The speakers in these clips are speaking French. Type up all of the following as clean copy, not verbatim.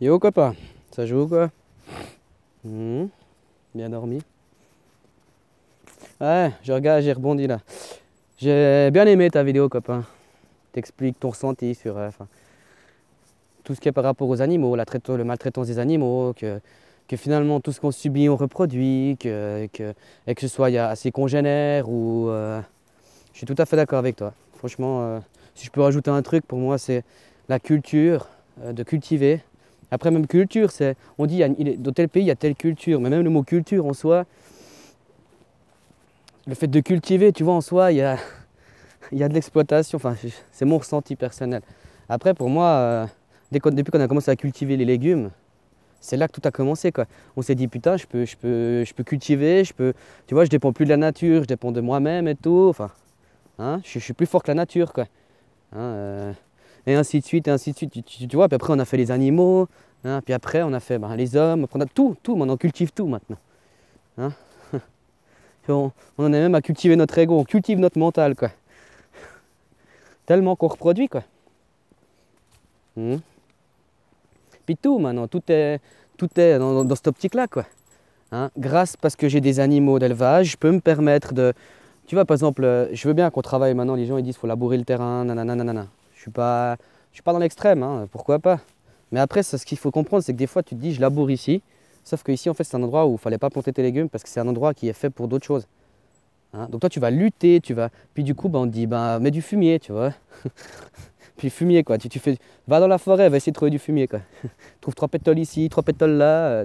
Yo copain, ça joue quoi? Bien dormi? Ouais, je regarde, j'ai rebondi là. J'ai bien aimé ta vidéo copain. T'expliques ton ressenti sur tout ce qui est par rapport aux animaux, le maltraitance des animaux, que finalement tout ce qu'on subit on reproduit, et que ce soit à ses congénères ou... je suis tout à fait d'accord avec toi. Franchement, si je peux rajouter un truc, pour moi c'est la culture, de cultiver. Après même culture, on dit dans tel pays il y a telle culture, mais même le mot culture en soi, le fait de cultiver, tu vois, en soi, il y a de l'exploitation, enfin c'est mon ressenti personnel. Après pour moi, depuis qu'on a commencé à cultiver les légumes, c'est là que tout a commencé quoi. On s'est dit putain je peux cultiver, tu vois, je dépends plus de la nature, je dépends de moi-même et tout, enfin, hein, je suis plus fort que la nature quoi. Hein, et ainsi de suite, et ainsi de suite, tu vois, puis après on a fait les animaux, hein, puis après on a fait les hommes, après on a tout, on cultive tout maintenant. Hein. On en est même à cultiver notre ego, on cultive notre mental quoi. Tellement qu'on reproduit quoi. Puis tout maintenant, tout est dans cette optique-là quoi. Hein, parce que j'ai des animaux d'élevage, je peux me permettre de... Tu vois par exemple, je veux bien qu'on travaille maintenant, les gens ils disent qu'il faut labourer le terrain, nanana. Je suis pas dans l'extrême, hein, pourquoi pas. Mais après, ce qu'il faut comprendre, c'est que des fois tu te dis je laboure ici, sauf que ici en fait c'est un endroit où il ne fallait pas planter tes légumes parce que c'est un endroit qui est fait pour d'autres choses. Hein, donc toi tu vas lutter, puis du coup on te dit mets du fumier, tu vois. Puis fumier quoi, va dans la forêt, va essayer de trouver du fumier quoi. Trouve 3 pétoles ici, 3 pétoles là,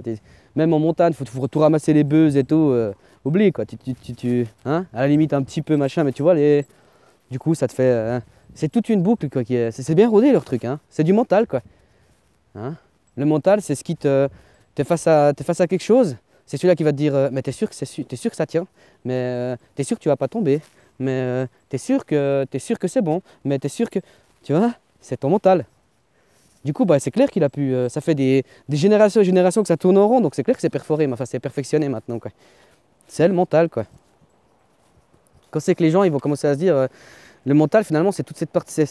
même en montagne, faut tout ramasser les beuses et tout, oublie quoi, hein, à la limite un petit peu machin, mais tu vois, du coup ça te fait, c'est toute une boucle quoi, c'est bien rodé leur truc, hein. C'est du mental quoi. Hein. Le mental c'est ce qui t'es face à quelque chose, c'est celui-là qui va te dire, mais t'es sûr que ça tient, mais t'es sûr que tu vas pas tomber, mais t'es sûr que c'est bon, mais t'es sûr que... Tu vois, c'est ton mental. Du coup, c'est clair qu'il a pu... ça fait des générations et générations que ça tourne en rond, donc c'est clair que c'est perforé, mais enfin c'est perfectionné maintenant. Quoi. C'est le mental, quoi. Quand c'est que les gens ils vont commencer à se dire, le mental finalement c'est toute cette partie,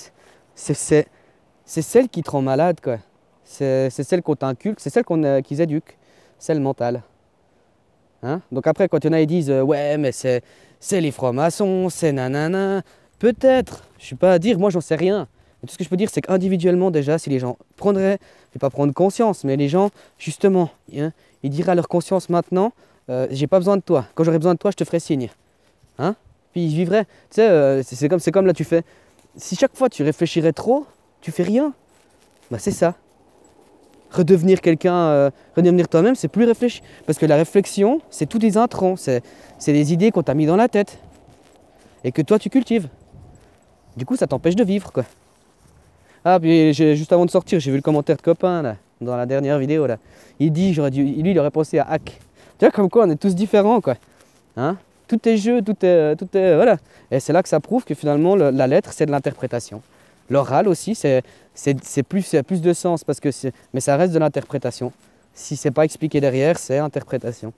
c'est celle qui te rend malade, quoi. C'est celle qu'on t'inculque, c'est celle qu'ils éduquent, c'est le mental. Hein? Donc après, quand il y en a, ils disent, ouais, mais c'est les francs-maçons, c'est nanana. Peut-être, je ne suis pas à dire, moi j'en sais rien. Mais tout ce que je peux dire, c'est qu'individuellement déjà, si les gens prendraient, je ne vais pas prendre conscience, mais les gens, justement, hein, ils diraient à leur conscience maintenant, j'ai pas besoin de toi. Quand j'aurai besoin de toi, je te ferai signe. Hein? Puis ils vivraient. Tu sais, c'est comme là, tu fais. Si chaque fois tu réfléchirais trop, tu fais rien. C'est ça. Redevenir quelqu'un, redevenir toi-même, c'est plus réfléchir. Parce que la réflexion, c'est tous des intrants. C'est des idées qu'on t'a mis dans la tête. Et que toi, tu cultives. Du coup, ça t'empêche de vivre, quoi. Ah, puis juste avant de sortir, j'ai vu le commentaire de copain, là, dans la dernière vidéo, là. Il dit, lui, il aurait pensé à hack. Tu vois, comme quoi, on est tous différents, quoi. Hein? Tout est jeu, tout est, voilà. Et c'est là que ça prouve que finalement, la lettre, c'est de l'interprétation. L'oral aussi, c'est plus de sens, mais ça reste de l'interprétation. Si c'est pas expliqué derrière, c'est interprétation.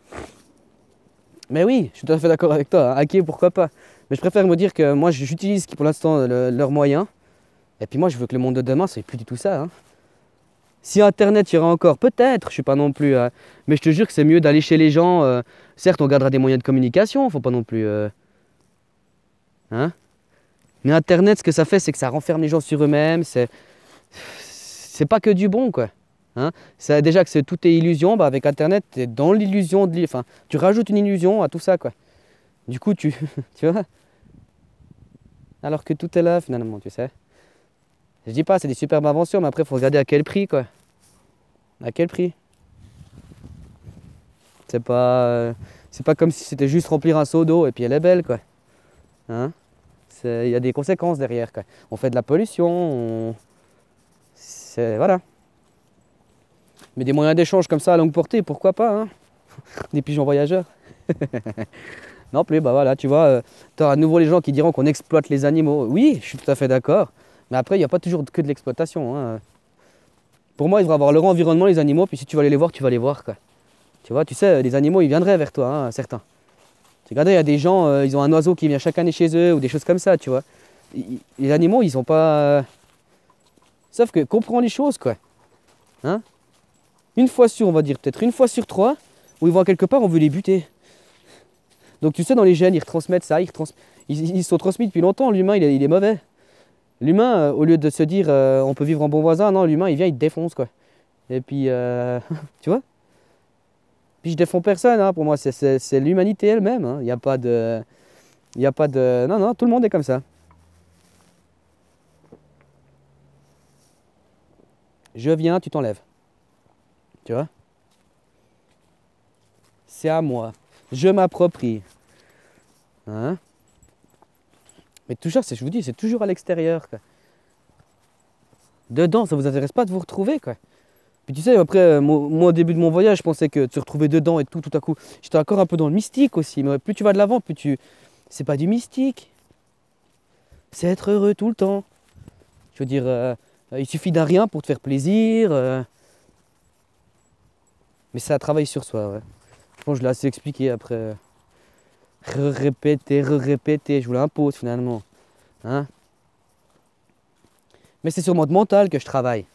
Mais oui, je suis tout à fait d'accord avec toi. Hein. Hacker, pourquoi pas. Mais je préfère me dire que moi, j'utilise pour l'instant leurs moyens. Et puis moi, je veux que le monde de demain, c'est plus du tout ça. Hein. Si Internet, il y aura encore, peut-être, je suis pas non plus... mais je te jure que c'est mieux d'aller chez les gens. Certes, on gardera des moyens de communication, faut pas non plus... Hein. Mais Internet, ce que ça fait, c'est que ça renferme les gens sur eux-mêmes. C'est pas que du bon, quoi. Hein. Déjà que tout est illusion, avec Internet, tu es dans l'illusion de... Enfin, tu rajoutes une illusion à tout ça, quoi. Du coup, tu vois. Alors que tout est là, finalement, tu sais. Je dis pas, c'est des superbes inventions, mais après, il faut regarder à quel prix, quoi. À quel prix? C'est pas comme si c'était juste remplir un seau d'eau et puis elle est belle, quoi. Hein? Il y a des conséquences derrière, quoi. On fait de la pollution, voilà. Mais des moyens d'échange comme ça à longue portée, pourquoi pas, hein? Des pigeons voyageurs. Non plus, voilà, tu vois, tu as à nouveau les gens qui diront qu'on exploite les animaux. Oui, je suis tout à fait d'accord. Mais après, il n'y a pas toujours que de l'exploitation. Hein. Pour moi, il devrait avoir leur environnement, les animaux, puis si tu vas aller les voir, tu vas les voir, quoi. Tu vois, tu sais, les animaux, ils viendraient vers toi, hein, certains. Tu regardes, il y a des gens, ils ont un oiseau qui vient chaque année chez eux, ou des choses comme ça, tu vois. Les animaux, ils sont pas... Sauf que comprends les choses, quoi. Hein? une fois sur, on va dire peut-être une fois sur 3, où ils vont quelque part, on veut les buter. Donc tu sais, dans les gènes, ils retransmettent ça, ils sont transmis depuis longtemps. L'humain, il est mauvais. L'humain, au lieu de se dire on peut vivre en bon voisin, non, l'humain, il vient, il te défonce, quoi. Et puis, tu vois? Puis je défends personne, hein, pour moi, c'est l'humanité elle-même. Hein. Il n'y a pas de... Il n'y a pas de... Non, non, tout le monde est comme ça. Je viens, tu t'enlèves. Tu vois? C'est à moi. Je m'approprie. Hein? Mais toujours, je vous dis, c'est toujours à l'extérieur, quoi. Dedans, ça vous intéresse pas de vous retrouver, quoi. Puis tu sais, après, moi, au début de mon voyage, je pensais que de se retrouver dedans et tout à coup, j'étais encore un peu dans le mystique aussi. Mais plus tu vas de l'avant, plus tu... C'est pas du mystique. C'est être heureux tout le temps. Je veux dire, il suffit d'un rien pour te faire plaisir. Mais c'est un travail sur soi, ouais. Je pense que je l'ai assez expliqué après. Répéter, répéter, je vous l'impose finalement. Hein? Mais c'est sur mon mental que je travaille.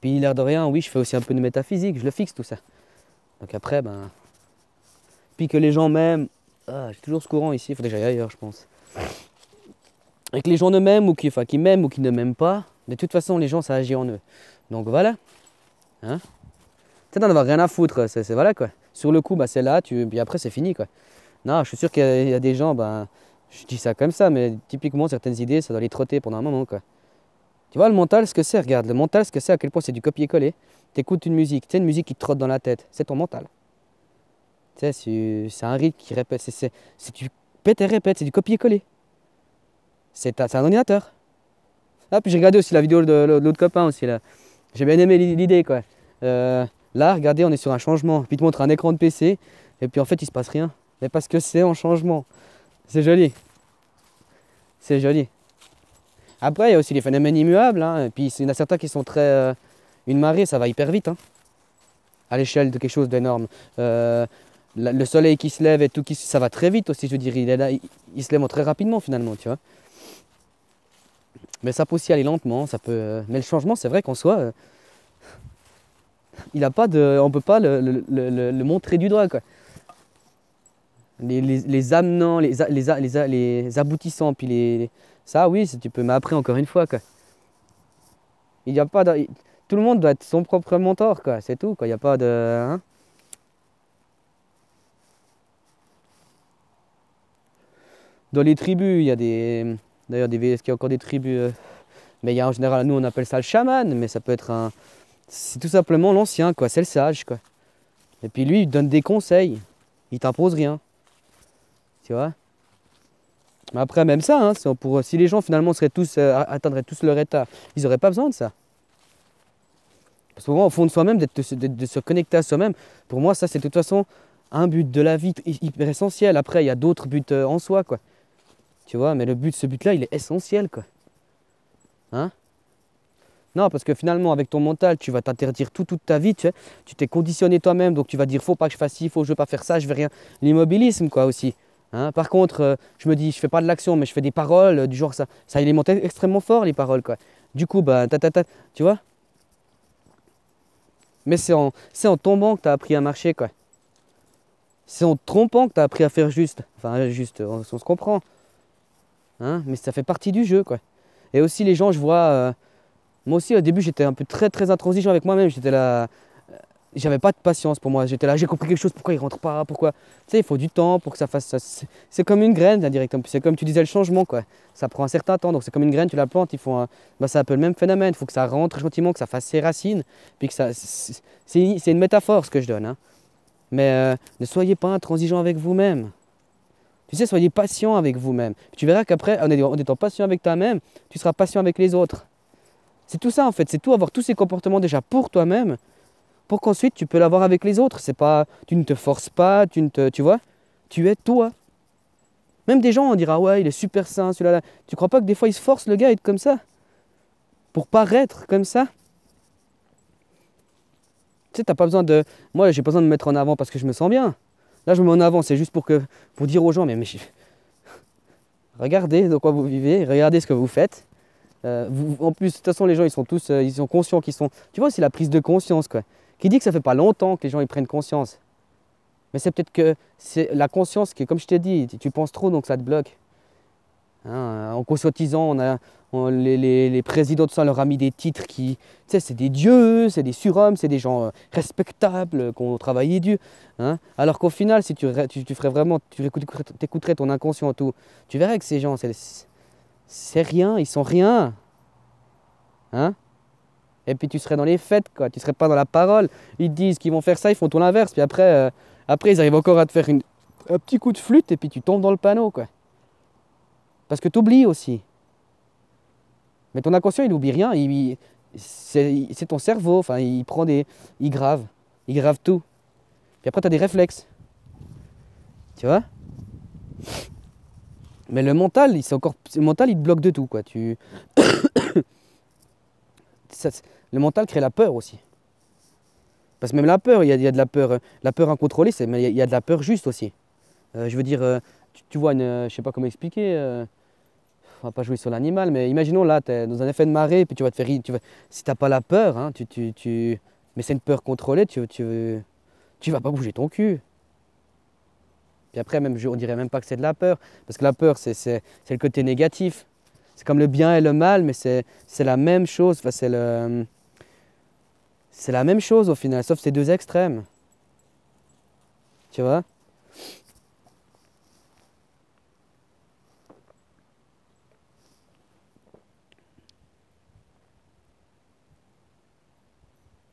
Puis l'air de rien, oui, je fais aussi un peu de métaphysique, je le fixe tout ça. Donc après, ben... Puis que les gens m'aiment... Ah, j'ai toujours ce courant ici, il faudrait que j'aille ailleurs, je pense. Et que les gens ne m'aiment ou qui m'aiment ou qui ne m'aiment pas, de toute façon, les gens, ça agit en eux. Donc voilà. Hein? Tu sais, t'en avoir rien à foutre, c'est voilà quoi. Sur le coup, bah, c'est là, puis après, c'est fini quoi. Non, je suis sûr qu'il y a des gens, ben, je dis ça comme ça, mais typiquement, certaines idées, ça doit les trotter pendant un moment quoi. Tu vois, le mental, ce que c'est, regarde, le mental, ce que c'est, à quel point c'est du copier-coller. T'écoutes une musique, tu sais, une musique qui te trotte dans la tête, c'est ton mental. Tu sais, c'est un rythme qui répète, c'est du pète et répète, c'est du copier-coller. C'est un ordinateur. Ah, puis j'ai regardé aussi la vidéo de l'autre copain aussi là. J'ai bien aimé l'idée quoi. Là, regardez, on est sur un changement. Puis il te montre un écran de PC, et puis en fait, il se passe rien. Mais parce que c'est en changement. C'est joli. C'est joli. Après, il y a aussi les phénomènes immuables. Hein. Et puis il y en a certains qui sont très... une marée, ça va hyper vite. Hein, à l'échelle de quelque chose d'énorme. Le soleil qui se lève et tout, ça va très vite aussi. Je veux dire, il est là, il se lève très rapidement finalement, tu vois. Mais ça peut aussi aller lentement. Ça peut, mais le changement, c'est vrai qu'en soi... il a pas de, on peut pas le montrer du doigt quoi. Les amenants, les aboutissants, puis ça oui, tu peux. Mais après encore une fois quoi. Il y a pas de, tout le monde doit être son propre mentor quoi. C'est tout quoi. Il y a pas de. Hein. Dans les tribus, il y a des, d'ailleurs est-ce qu'il y a encore des tribus mais il y a en général, nous on appelle ça le chaman, mais ça peut être un, c'est tout simplement l'ancien quoi. C'est le sage quoi. Et puis lui, il te donne des conseils. Il t'impose rien. Tu vois? Mais après, même ça, hein, si les gens finalement seraient tous, atteindraient tous leur état, ils n'auraient pas besoin de ça. Parce qu'au fond de soi-même, de se connecter à soi-même, pour moi, ça, c'est de toute façon un but de la vie hyper essentiel. Après, il y a d'autres buts en soi, quoi. Tu vois, mais ce but-là, il est essentiel, quoi. Hein? Non, parce que finalement, avec ton mental, tu vas t'interdire toute ta vie, tu sais. Tu t'es conditionné toi-même, donc tu vas dire, faut pas que je fasse ci, je veux pas faire ça, je vais rien. L'immobilisme, quoi, aussi. Hein, par contre, je me dis, je fais pas de l'action, mais je fais des paroles, du genre ça alimente extrêmement fort les paroles, quoi. Du coup, bah, tu vois? Mais c'est en tombant que tu as appris à marcher, quoi. C'est en te trompant que tu as appris à faire juste. Enfin, juste, on se comprend. Hein, mais ça fait partie du jeu, quoi. Et aussi, les gens, je vois. Moi aussi, au début, j'étais un peu très, très intransigeant avec moi-même. J'étais là. J'avais pas de patience pour moi. J'étais là, j'ai compris quelque chose, pourquoi il rentre pas, pourquoi. Tu sais, il faut du temps pour que ça fasse ça. C'est comme une graine, là, directement. C'est comme tu disais, le changement, quoi. Ça prend un certain temps, donc c'est comme une graine, tu la plantes, bah, c'est un peu le même phénomène. Il faut que ça rentre gentiment, que ça fasse ses racines, puis que ça. C'est une métaphore ce que je donne, hein. Mais ne soyez pas intransigeant avec vous-même. Tu sais, soyez patient avec vous-même. Tu verras qu'après, en étant patient avec toi-même, tu seras patient avec les autres. C'est tout ça en fait, c'est tout avoir tous ces comportements déjà pour toi-même, pour qu'ensuite tu peux l'avoir avec les autres. C'est pas, tu ne te forces pas, tu vois, tu es toi. Même des gens on dira ouais il est super sain celui-là. Tu crois pas que des fois il se force le gars à être comme ça, pour paraître comme ça? Tu sais t'as pas besoin de, moi j'ai pas besoin de me mettre en avant parce que je me sens bien. Là je me mets en avant, c'est juste pour dire aux gens mais regardez de quoi vous vivez, regardez ce que vous faites. En plus, de toute façon, les gens, ils sont tous, ils sont conscients qu'ils sont... Tu vois, c'est la prise de conscience, quoi. Qui dit que ça fait pas longtemps que les gens ils prennent conscience? Mais c'est peut-être que c'est la conscience qui, comme je t'ai dit, tu penses trop donc ça te bloque. Hein, en conscientisant, les présidents, tout ça, on leur a mis des titres qui, tu sais, c'est des dieux, c'est des surhommes, c'est des gens respectables, qui ont travaillé dur. Hein. Alors qu'au final, si tu ferais vraiment, t'écouterais ton inconscient et tout, tu verrais que ces gens, c'est rien, ils sont rien. Hein. Et puis tu serais dans les fêtes, quoi. Tu serais pas dans la parole. Ils te disent qu'ils vont faire ça, ils font tout l'inverse. Puis après, ils arrivent encore à te faire un petit coup de flûte et puis tu tombes dans le panneau, quoi. Parce que tu oublies aussi. Mais ton inconscient, il n'oublie rien. C'est ton cerveau. Enfin, il grave. Il grave tout. Puis après, tu as des réflexes. Tu vois? Mais le mental, le mental, il te bloque de tout, quoi. Le mental crée la peur aussi. Parce que même la peur, il y a de la peur incontrôlée, mais il y a de la peur juste aussi. Je veux dire, tu vois, je sais pas comment expliquer. On va pas jouer sur l'animal, mais imaginons là, tu es dans un effet de marée, puis tu vas te faire rire. Si tu n'as pas la peur, hein, mais c'est une peur contrôlée, tu vas pas bouger ton cul. Puis après, même, on dirait même pas que c'est de la peur, parce que la peur, c'est le côté négatif. C'est comme le bien et le mal, mais c'est la même chose. Enfin, c'est la même chose au final, sauf ces deux extrêmes. Tu vois?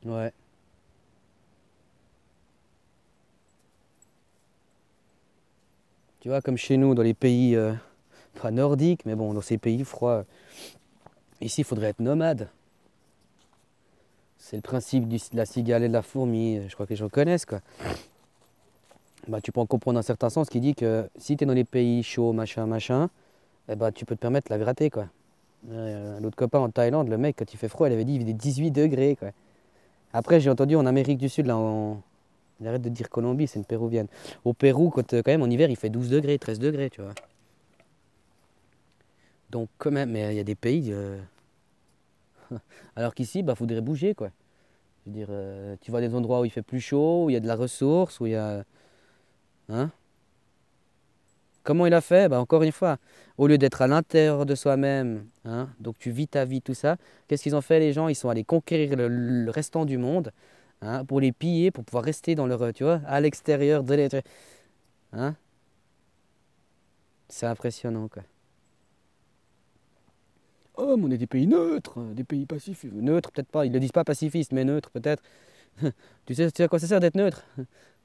Ouais. Tu vois, comme chez nous, dans les pays, pas nordiques, mais bon, dans ces pays froids, ici, il faudrait être nomade. C'est le principe de la cigale et de la fourmi, je crois que les gens connaissent, quoi. Bah, tu peux en comprendre un certain sens qui dit que si tu es dans les pays chauds, machin, machin, eh bah, tu peux te permettre la gratter, quoi. L'autre copain en Thaïlande, le mec, quand il fait froid, il avait dit qu'il faisait 18 degrés, quoi. Après, j'ai entendu en Amérique du Sud, là, il arrête de dire Colombie, c'est une péruvienne. Au Pérou, quand même, en hiver, il fait 12 degrés, 13 degrés, tu vois. Donc, quand même, mais il y a des pays. Alors qu'ici, bah, faudrait bouger, quoi. Je veux dire, tu vas à des endroits où il fait plus chaud, où il y a de la ressource, où il y a. Hein? Comment il a fait? Bah, encore une fois, au lieu d'être à l'intérieur de soi-même, hein, donc tu vis ta vie, tout ça, qu'est-ce qu'ils ont fait les gens? Ils sont allés conquérir le restant du monde, hein, pour les piller, pour pouvoir rester dans leur, tu vois, à l'extérieur de l'être. Hein? C'est impressionnant, quoi. Oh, mais on est des pays neutres, des pays pacifistes. Neutres, peut-être pas, ils ne le disent pas pacifistes, mais neutres, peut-être. Tu sais à quoi ça sert d'être neutre?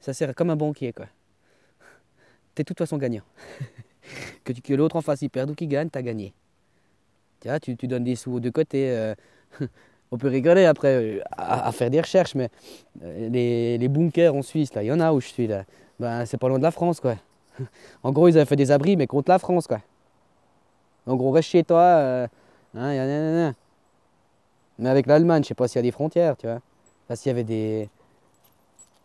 Ça sert comme un banquier, quoi. T'es de toute façon gagnant. Que l'autre en face il perde ou qu'il gagne, t'as gagné. Tu vois, tu donnes des sous de côté. On peut rigoler après à faire des recherches, mais les bunkers en Suisse, là, il y en a où je suis là. Ben, c'est pas loin de la France, quoi. En gros, ils avaient fait des abris, mais contre la France, quoi. En gros, reste chez toi. Hein, mais avec l'Allemagne, je sais pas s'il y a des frontières, tu vois. Enfin, s'il y avait des.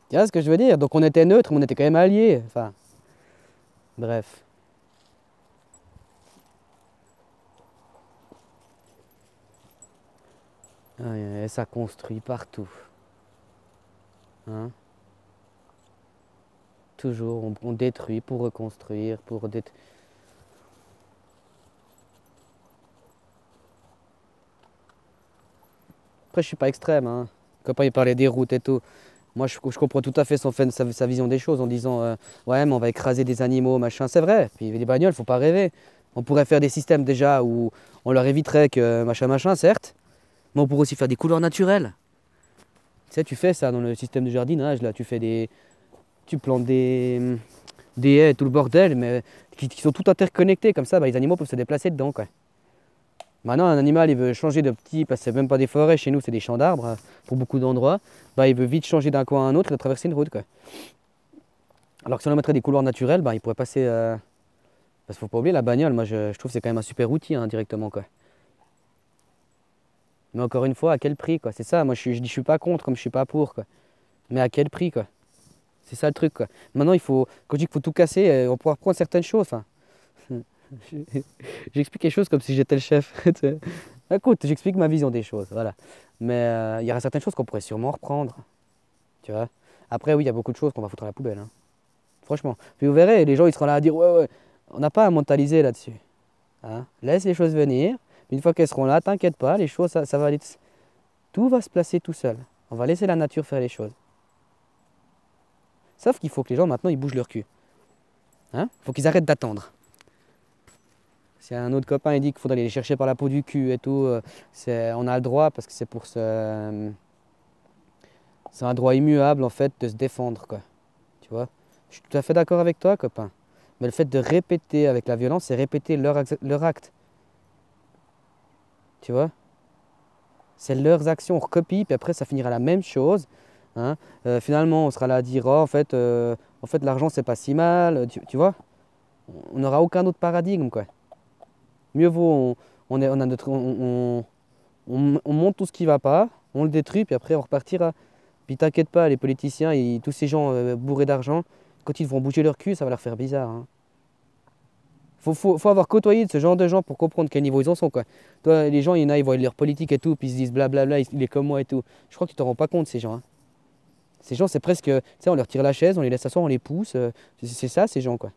Tu vois ce que je veux dire? Donc on était neutre, mais on était quand même alliés. Enfin, bref. Et ça construit partout. Hein? Toujours, on détruit pour reconstruire, pour détruire. Après, je suis pas extrême, hein. Quand il parlait des routes et tout, moi je comprends tout à fait sa vision des choses en disant ouais, mais on va écraser des animaux, machin. C'est vrai. Puis les bagnoles, faut pas rêver. On pourrait faire des systèmes déjà où on leur éviterait que machin, machin, certes, mais on pourrait aussi faire des couleurs naturelles. Tu sais, tu fais ça dans le système de jardinage, là, tu plantes des haies et tout le bordel, mais qui sont tout interconnectés, comme ça, bah, les animaux peuvent se déplacer dedans, quoi. Maintenant, un animal, il veut changer de petit, parce que c'est même pas des forêts, chez nous, c'est des champs d'arbres, pour beaucoup d'endroits, bah, il veut vite changer d'un coin à un autre, il doit traverser une route, quoi. Alors que si on leur mettrait des couloirs naturels, bah, il pourrait passer. Parce qu'il faut pas oublier la bagnole, moi je trouve que c'est quand même un super outil, hein, directement, quoi. Mais encore une fois, à quel prix, quoi? C'est ça, moi je dis je suis pas contre comme je suis pas pour, quoi. Mais à quel prix, quoi? C'est ça le truc, quoi. Maintenant, quand je dis qu'il faut tout casser, on pourra reprendre certaines choses. Enfin, j'explique les choses comme si j'étais le chef. Écoute, j'explique ma vision des choses, voilà. Mais il y aura certaines choses qu'on pourrait sûrement reprendre. tu vois. Après, oui, il y a beaucoup de choses qu'on va foutre à la poubelle, hein. Franchement. Puis vous verrez, les gens, ils seront là à dire, ouais, ouais, on n'a pas à mentaliser là-dessus, hein. Laisse les choses venir. Une fois qu'elles seront là, t'inquiète pas, les choses, ça va aller. Tout va se placer tout seul. On va laisser la nature faire les choses. Sauf qu'il faut que les gens, maintenant, ils bougent leur cul. Hein? Faut qu'ils arrêtent d'attendre. Si un autre copain il dit qu'il faudrait aller les chercher par la peau du cul et tout, on a le droit parce que c'est un droit immuable en fait de se défendre, quoi. Tu vois? Je suis tout à fait d'accord avec toi, copain. Mais le fait de répéter avec la violence, c'est répéter leur acte. Tu vois? C'est leurs actions, on recopie, puis après ça finira la même chose, hein. Finalement, on sera là à dire, oh, en fait l'argent c'est pas si mal, tu vois? On n'aura aucun autre paradigme, quoi. Mieux vaut, on a notre, on monte tout ce qui va pas, on le détruit, puis après on repartira. Puis t'inquiète pas, les politiciens, tous ces gens bourrés d'argent, quand ils vont bouger leur cul, ça va leur faire bizarre, hein. Faut avoir côtoyé de ce genre de gens pour comprendre quel niveau ils en sont, quoi. Toi, les gens, il y en a, ils voient leur politique et tout, puis ils se disent blablabla, il est comme moi et tout. Je crois que tu t'en rends pas compte, ces gens, hein. Ces gens, c'est presque, tu sais, on leur tire la chaise, on les laisse asseoir, on les pousse. C'est ça, ces gens, quoi.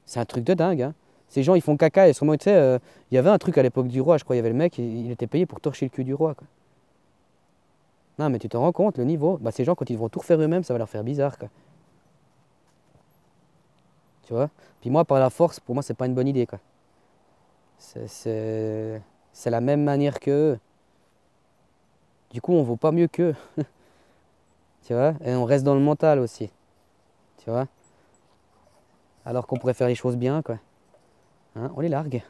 C'est un truc de dingue, hein. Ces gens, ils font caca et sûrement, tu sais, il y avait un truc à l'époque du roi, je crois, il y avait le mec, il était payé pour torcher le cul du roi, quoi. Non, mais tu te rends compte, le niveau. Bah, ces gens, quand ils vont tout refaire eux-mêmes, ça va leur faire bizarre, quoi. Tu vois? Puis moi, par la force, pour moi, c'est pas une bonne idée, quoi. C'est c'est- c'est la même manière qu'eux. Du coup, on vaut pas mieux qu'eux, tu vois? Et on reste dans le mental aussi, tu vois? Alors qu'on pourrait faire les choses bien, quoi. Hein, on les largue.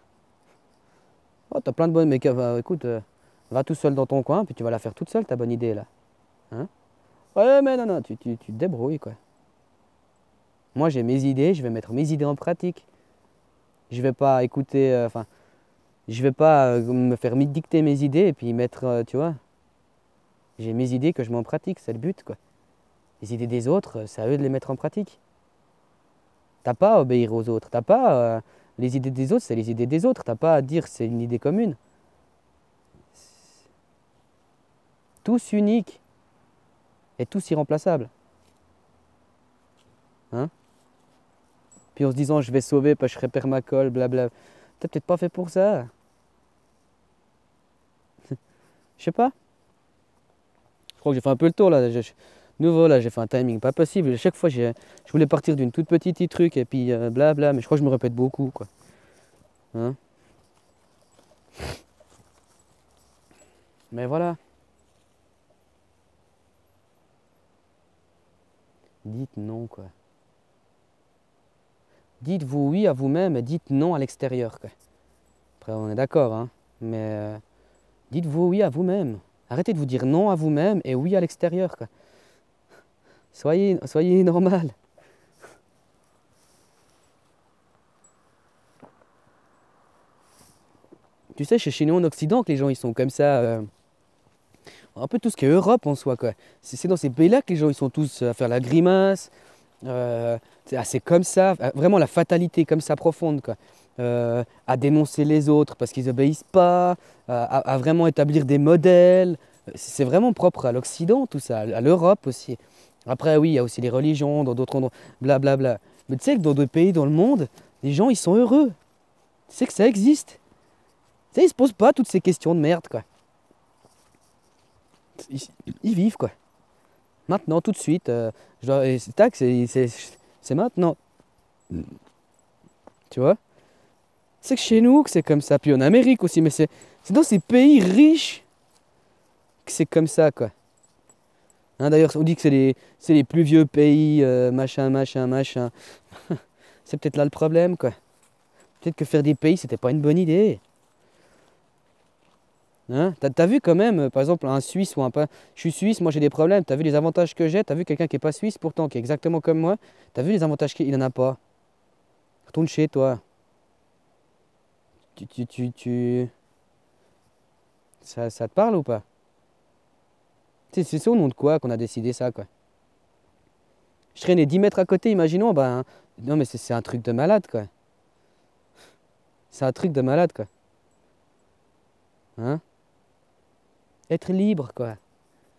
Oh, t'as plein de bonnes... Mais écoute, va tout seul dans ton coin, puis tu vas la faire toute seule, ta bonne idée, là. Hein? Ouais, mais non, non, tu te débrouilles, quoi. Moi, j'ai mes idées, je vais mettre mes idées en pratique. Je vais pas écouter... Enfin, je vais pas me faire dicter mes idées et puis mettre... tu vois? J'ai mes idées que je mets en pratique, c'est le but, quoi. Les idées des autres, c'est à eux de les mettre en pratique. T'as pas à obéir aux autres. T'as pas... les idées des autres, c'est les idées des autres. T'as pas à dire c'est une idée commune. Tous uniques et tous irremplaçables. Hein? Puis en se disant je vais sauver parce que je serai permacole, blabla. T'as peut-être pas fait pour ça. Je sais pas. Je crois que j'ai fait un peu le tour là. Nouveau là, j'ai fait un timing pas possible. À chaque fois, je voulais partir d'une toute petite truc et puis blabla. Mais je crois que je me répète beaucoup, quoi. Hein? Mais voilà. Dites non, quoi. Dites-vous oui à vous-même et dites non à l'extérieur, quoi. Après, on est d'accord, hein. Mais dites-vous oui à vous-même. Arrêtez de vous dire non à vous-même et oui à l'extérieur, quoi. Soyez normal. Tu sais, chez nous en Occident que les gens ils sont comme ça. Un peu tout ce qui est Europe en soi, quoi. C'est dans ces pays-là que les gens ils sont tous à faire la grimace. C'est comme ça, vraiment la fatalité comme ça profonde, quoi. À dénoncer les autres parce qu'ils obéissent pas, à vraiment établir des modèles. C'est vraiment propre à l'Occident, tout ça, à l'Europe aussi. Après, oui, il y a aussi les religions, dans d'autres endroits, blablabla. Mais tu sais que dans d'autres pays dans le monde, les gens, ils sont heureux. Tu sais que ça existe. Tu sais, ils se posent pas toutes ces questions de merde, quoi. Ils, ils vivent, quoi. Maintenant, tout de suite. Tac, c'est maintenant. Tu vois? C'est que chez nous que c'est comme ça. Puis en Amérique aussi, mais c'est dans ces pays riches que c'est comme ça, quoi. Hein, d'ailleurs, on dit que c'est les plus vieux pays, machin, machin, machin. C'est peut-être là le problème, quoi. Peut-être que faire des pays, c'était pas une bonne idée. Hein? T'as vu quand même, par exemple, un Suisse ou un pas. Je suis suisse, moi j'ai des problèmes. T'as vu les avantages que j'ai? T'as vu quelqu'un qui est pas suisse pourtant, qui est exactement comme moi? T'as vu les avantages qu'il n'en a pas? Retourne chez toi. Tu... Ça te parle ou pas? C'est au nom de quoi qu'on a décidé ça, quoi? Je traînais 10 mètres à côté, imaginons, ben. Non, mais c'est un truc de malade, quoi. C'est un truc de malade, quoi. Hein? Être libre, quoi.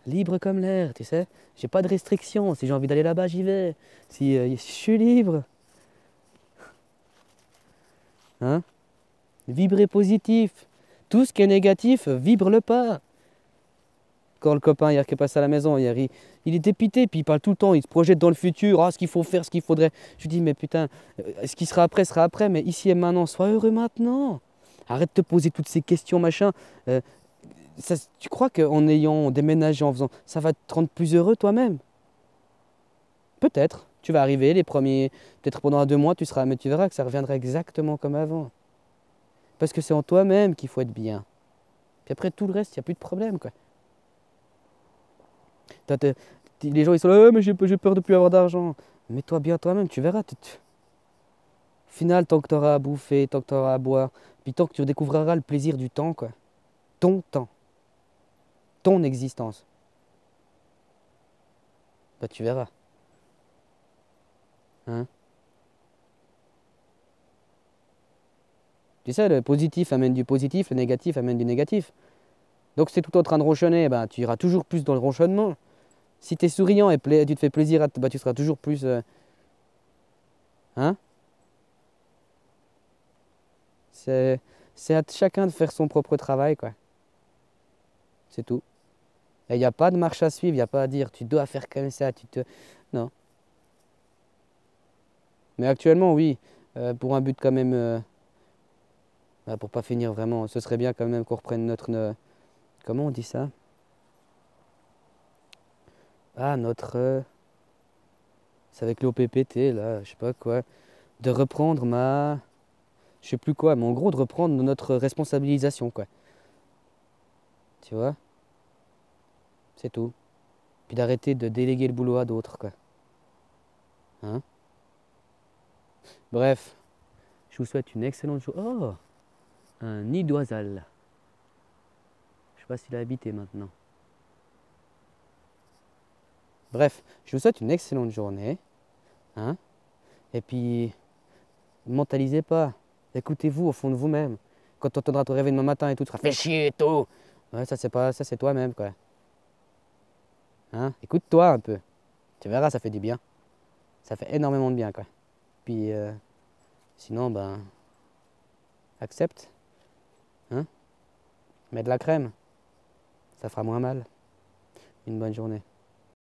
Libre comme l'air, tu sais. J'ai pas de restrictions. Si j'ai envie d'aller là-bas, j'y vais. Si je suis libre. Hein? Vibrer positif. Tout ce qui est négatif, vibre-le pas. Quand le copain hier qui est passé à la maison, hier, il est dépité, puis il parle tout le temps, il se projette dans le futur, ah, ce qu'il faut faire, ce qu'il faudrait. Je lui dis, mais putain, ce qui sera après, mais ici et maintenant, sois heureux maintenant. Arrête de te poser toutes ces questions, machin. Euh, Tu crois qu'en ayant déménagé, en faisant, ça va te rendre plus heureux toi-même? Peut-être. Tu vas arriver, les premiers, peut-être pendant 2 mois, tu seras, mais tu verras que ça reviendra exactement comme avant. Parce que c'est en toi-même qu'il faut être bien. Puis après, tout le reste, il n'y a plus de problème, quoi. T'as- t'as- les gens, ils sont là, mais j'ai peur de plus avoir d'argent. Mets-toi bien toi-même, tu verras. Au final, tant que tu auras à bouffer, tant que tu auras à boire, puis tant que tu découvriras le plaisir du temps, quoi. Ton temps, ton existence, bah tu verras. Hein. Tu sais, le positif amène du positif, le négatif amène du négatif. Donc si tu es tout en train de ronchonner, bah, tu iras toujours plus dans le ronchonnement. Si tu es souriant et tu te fais plaisir, bah, tu seras toujours plus... hein. C'est, c'est à chacun de faire son propre travail, quoi. C'est tout. Et il n'y a pas de marche à suivre, il n'y a pas à dire tu dois faire comme ça, tu te... Non. Mais actuellement, oui, pour un but quand même, bah, pour pas finir vraiment, ce serait bien quand même qu'on reprenne comment on dit ça? Ah, c'est avec l'OPPT, là, je sais pas quoi. De reprendre je sais plus quoi, mais en gros, de reprendre notre responsabilisation, quoi. Tu vois? C'est tout. Puis d'arrêter de déléguer le boulot à d'autres, quoi. Hein? Bref, je vous souhaite une excellente journée. Oh! Un nid d'oisal. Je sais pas s'il a habité maintenant. Bref, je vous souhaite une excellente journée. Hein? Et puis, mentalisez pas. Écoutez-vous au fond de vous-même. Quand tu entendras te réveiller demain matin et tout, tu seras fait chier et tout. Ouais, ça c'est pas, ça c'est toi-même, quoi. Hein? Écoute-toi un peu. Tu verras, ça fait du bien. Ça fait énormément de bien, quoi. Puis, sinon, ben, accepte. Hein? Mets de la crème. Ça fera moins mal. Une bonne journée.